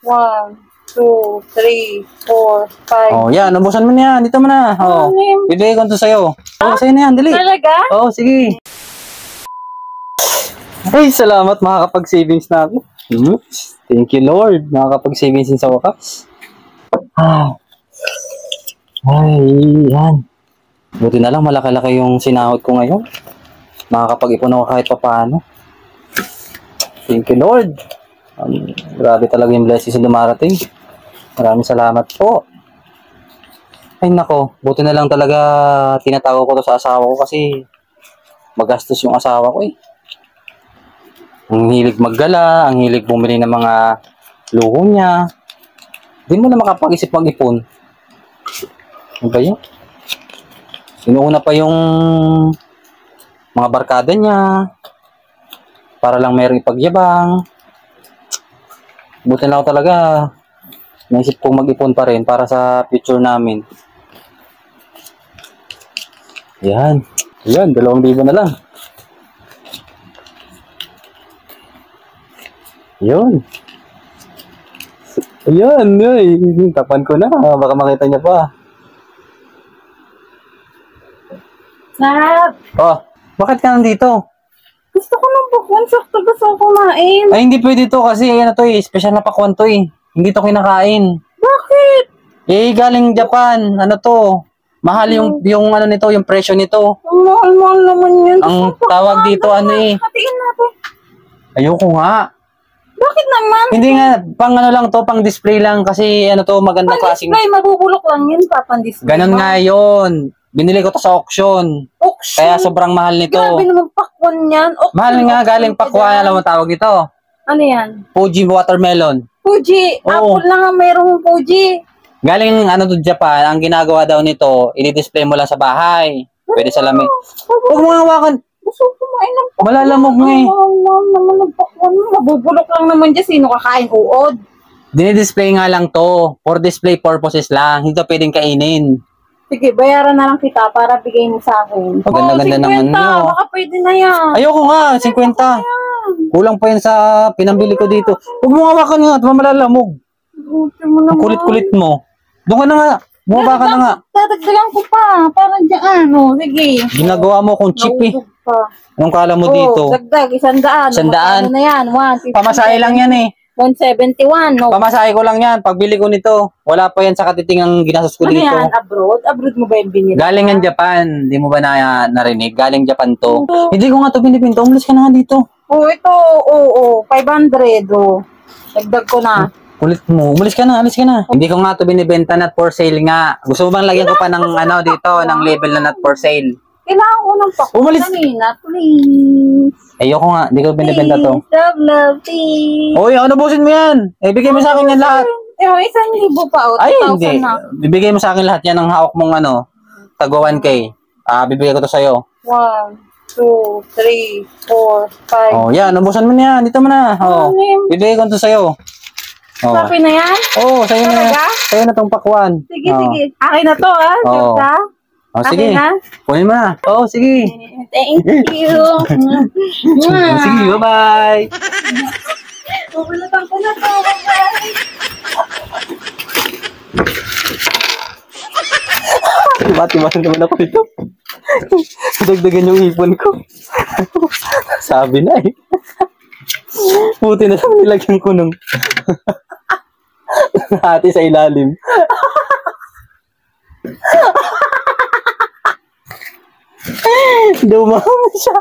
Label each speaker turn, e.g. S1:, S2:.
S1: 1, 2, 3, 4, 5.
S2: Oh, yan. Ubusan mo na yan. Dito mo na. Oh. Bibigay ko ito sa'yo. Oh, sa'yo na yan. Dali.
S1: Talaga?
S2: Oh, sige. Ay, salamat. Makakapag-savings na ako. Thank you, Lord. Makakapag-savings din sa wakas. Ay, yan. Buti na lang malaki-laki yung sinahod ko ngayon. Makakapag-ipon ako kahit papaano. Thank you, Lord. Grabe talaga yung blessings na dumarating. Maraming salamat po. Ay nako, buti na lang talaga tinatago ko to sa asawa ko kasi magastos yung asawa ko eh. Ang hilig maggala, ang hilig bumili ng mga luho niya. Hindi mo na makapag-isip mag-ipon. Ano ba yun? Sinuuna pa yung mga barkada niya para lang mayroong ipagyabang. Buti na ako talaga naisip kong mag-ipon pa rin para sa future namin. Yan. Yan, 2,000 na lang. Yun. Ayan, ay. Tapan ko na. Baka makita niya pa.
S1: Sab,
S2: Oh, bakit ka nandito?
S1: gusto ko ng pakwan. Sakto gusto ko kumain.
S2: Ay, hindi pwede to kasi ayan na to eh. Special na pakwan to eh. Hindi to kinakain.
S1: Bakit?
S2: Eh, galing Japan. Ano to? Mahal yung ano nito, yung presyo nito.
S1: Ang mahal-mahal naman yan.
S2: Ang tawag dito ano eh.
S1: Hatiin natin.
S2: Ayoko nga.
S1: Bakit naman?
S2: Hindi nga, pang ano lang to, pang display lang kasi ano to, magandang klaseng.
S1: Pan-display, mabubulok lang yun pa, pan-display.
S2: Ganon nga yun. Binili ko to sa auction.
S1: Auction?
S2: Kaya sobrang mahal nito.
S1: Grabe naman pakwan yan. Auction,
S2: Mahal nga, galing Pakwan. Alam mo tawag ito?
S1: Ano yan?
S2: Fuji watermelon.
S1: Fuji.
S2: Oo.
S1: Apple lang ang mayroong Fuji.
S2: Galing ano to Japan, ang ginagawa daw nito, i-display mo lang sa bahay. Pwede sa lamig. Huwag mo hawakan.
S1: Gusto ko kumain ng pakwan.
S2: Malalamog nga eh.
S1: Mahal naman ng pakwan. Mabubulok lang naman dyan. Sino kakain uod?
S2: Dinidisplay nga lang to. For display purposes lang. Hindi to pwedeng kainin.
S1: Sige, bayaran na lang kita para bigay mo sa akin.
S2: Ang ganda-ganda naman
S1: 50.
S2: nyo.
S1: Baka pwede na yan.
S2: Ayoko nga, 50. Kulang pa yan sa pinambili ko dito. Huwag mo hawakan nga at mamalalamog.
S1: Buti mo
S2: Ang
S1: naman.
S2: kulit-kulit mo. Doon ka na nga. Bumaba ka na nga.
S1: Dadagdagan ko pa. Para dyan. Ano, sige.
S2: Ginagawa mo kung cheap eh.
S1: Nausog pa.
S2: Anong kala mo dito?
S1: Dagdag, 100.
S2: 100.
S1: Ano na yan? 150.
S2: Pamasahe lang yan eh.
S1: 171. No?
S2: Pamasahe ko lang yan. Pagbili ko nito, wala pa yan sa katitingang ginastos ko
S1: Ano
S2: dito.
S1: yan? Abroad? Abroad mo ba yung binili?
S2: Galing ng Japan. Di mo ba narinig? Galing Japan to. Hindi ko nga to binibinta. Umalis ka na nga dito.
S1: Oh, ito. Oo, 500. Oh. Dagdag ko na.
S2: Kulit mo. Umalis ka na. Alis ka na. Hindi ko nga to binibenta, not for sale nga. Gusto mo bang lagyan ko pa ng ano dito, ng label na not for sale?
S1: Kailangan ko ng pakwan
S2: Umalis.
S1: kanina. Please.
S2: Ayoko nga. Hindi ko binibenta to.
S1: Please. Love, please.
S2: Oy, ano busin mo yan? Eh, bigay mo sa akin yan lahat.
S1: Eh, 1,000 pa. O,
S2: Ay,
S1: 2,000
S2: hindi.
S1: na.
S2: Bibigay mo sa akin lahat yan ng hawak mong ano, tagwa 1K. Bibigay ko to sa'yo.
S1: 1, 2, 3, 4, 5.
S2: Oh, yan. Ubusan mo na yan. Dito mo na. Oh.
S1: Ano yun?
S2: Bibigay ko to sa'yo. Oh.
S1: Sabi na yan?
S2: Oh, sa'yo na.
S1: Talaga?
S2: Sa'yo na tong pakwan.
S1: Sige,
S2: Oh.
S1: sige. Akin na to, ha?
S2: Oo.
S1: Sure ka?
S2: Oh, sige.
S1: Akin na?
S2: Kunin mo na. Oh, sige.
S1: Thank you.
S2: Oh, sige, bye-bye.
S1: Bubulutan ko na to. Bye-bye.
S2: Tiba-tiba naman ako dito. Dagdagan yung ipon ko. Sabi na eh. Buti na lang nilagyan ko nung hati sa ilalim. Dumami siya.